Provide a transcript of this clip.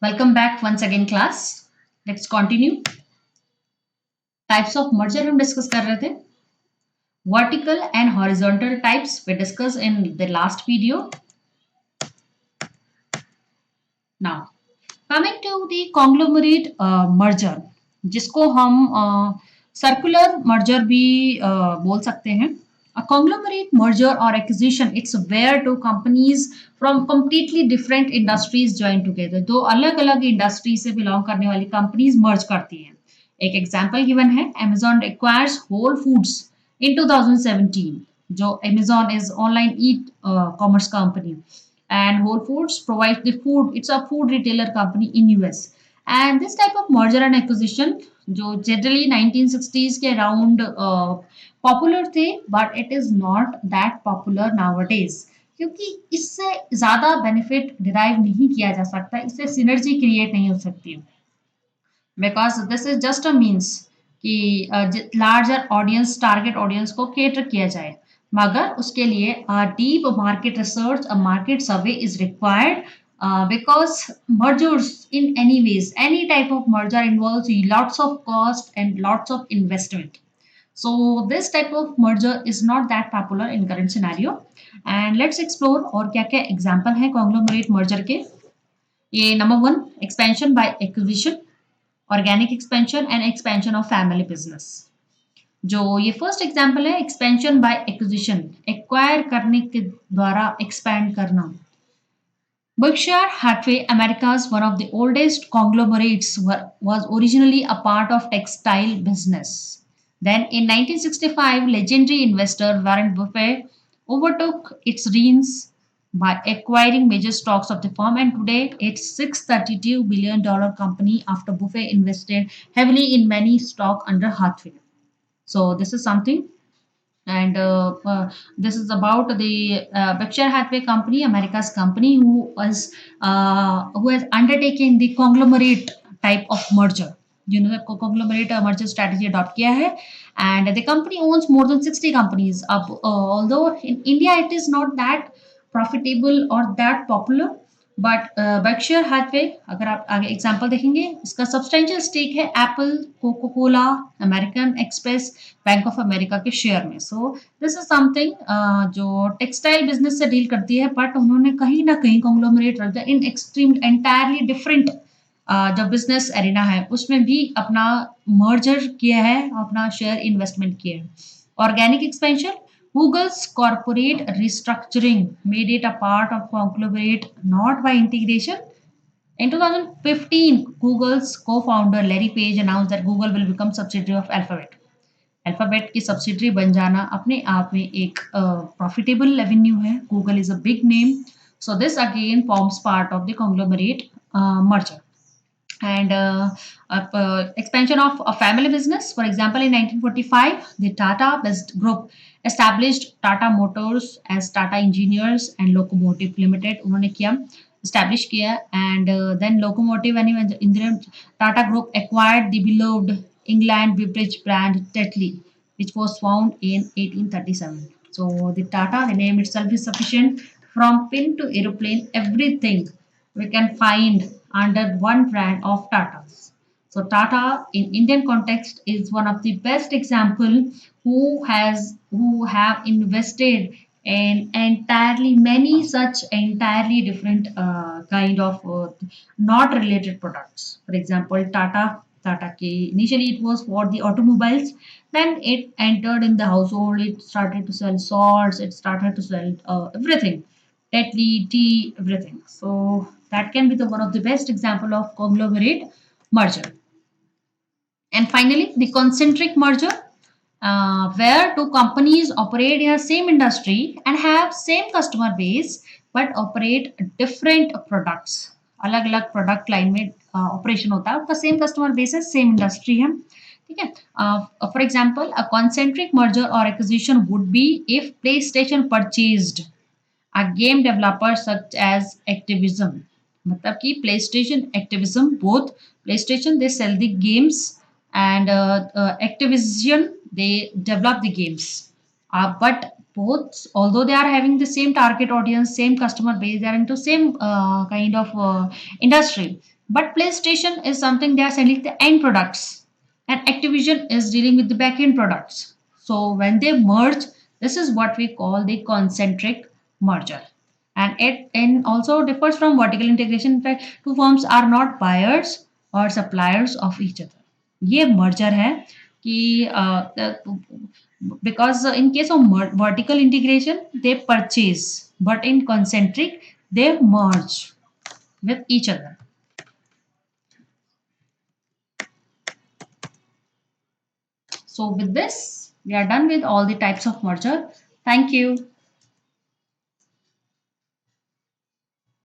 Welcome back once again class. Let's continue. Types of merger हम discuss कर रहे थे. Vertical and horizontal types we discussed in the last video. Now coming to the conglomerate merger, जिसको हम circular merger भी बोल सकते हैं. A conglomerate merger or acquisition, it's where two companies from completely different industries join together. दो अलग अलग industry से बिलोंग करने वाली कंपनीज मर्ज करती हैं. एक एग्जांपल गिवन है, Amazon acquires Whole Foods in 2017. जो Amazon is online eat commerce company, and Whole Foods provides the food. It's a food retailer company in US. And this type of merger and acquisition जो generally 1960s के around popular थे, but it is not that popular nowadays, क्योंकि इससे ज्यादा benefit derive नहीं किया जा सकता, इससे सिनर्जी क्रिएट नहीं हो सकती, because this is just a means कि लार्जर ऑडियंस, टारगेट ऑडियंस को केटर किया जाए, मगर उसके लिए deep market research, a market survey is required, because mergers in any ways, any type of merger involves lots of cost and lots of investment. So this type of merger is not that popular in current scenario. And let's explore और क्या क्या example है conglomerate merger के. ये number one, expansion by acquisition, organic expansion and expansion of family business. जो ये first example है, expansion by acquisition, acquire करने के द्वारा एक्सपैंड करना. Berkshire Hathaway, America's one of the oldest conglomerates, was originally a part of textile business. Then in 1965, legendary investor Warren Buffett overtook its reins by acquiring major stocks of the firm, and today it's $632 billion company after Buffett invested heavily in many stock under Hathaway. So this is something. And this is about the Berkshire Hathaway company, America's company, who has undertaken the conglomerate type of merger. जिन्होंने conglomerate merger strategy adopt किया है, and the company owns more than 60 companies. अब although in India it is not that profitable or that popular, but Berkshire Hathaway, अगर आप आगे example देखेंगे, इसका substantial stake है Apple, Coca Cola, American Express, Bank of America के share में. So this is something जो टेक्सटाइल बिजनेस से डील करती है, बट उन्होंने कहीं ना कहीं कॉन्ग्लोमरेट रख दिया इन एक्सट्रीम एंटायरली डिफरेंट जो बिजनेस एरिना है उसमें भी अपना मर्जर किया है, अपना शेयर इन्वेस्टमेंट किया है. Organic expansion, Google's corporate restructuring made it a part of conglomerate, not by integration. In 2015, Google's co-founder Larry Page announced that Google will become subsidiary of Alphabet. Alphabet की subsidiary बन जाना अपने आप में एक profitable revenue है. Google is a big name, so this again forms part of the conglomerate merger. And expansion of a family business. For example, in 1945, the Tata Group established Tata Motors as Tata Engineers and Locomotive Limited. उन्होंने किया, establish किया, and then Locomotive and Indian Tata Group acquired the beloved England beverage brand Tetley, which was found in 1837. So the Tata, the name itself is sufficient. From pin to aeroplane, everything we can find under one brand of Tatas. So Tata in Indian context is one of the best example who have invested in entirely many such entirely different kind of not related products. For example, Tata K. Initially, it was for the automobiles. Then it entered in the household. It started to sell salts. It started to sell everything, Tetley, tea, everything. So that can be the one of the best example of conglomerate merger. And finally, the concentric merger, where two companies operate in the same industry and have same customer base but operate different products. अलग अलग product line में operation होता है, उनका same customer base है, same industry है. ठीक है. For example, a concentric merger और acquisition would be if PlayStation purchased a game developer such as Activision. मतलब कि PlayStation, Activision, both PlayStation they sell the games, and Activision they develop the games. But both, although they are having the same target audience, same customer base, they are into same kind of industry, but PlayStation is something they are selling the end products, and Activision is dealing with the back end products. So when they merge, this is what we call the concentric merger, and it and also differs from vertical integration. In fact, two firms are not buyers or suppliers of each other. ये merger है कि because in case of vertical integration they purchase, but in concentric they merge with each other. So with this we are done with all the types of merger. Thank you.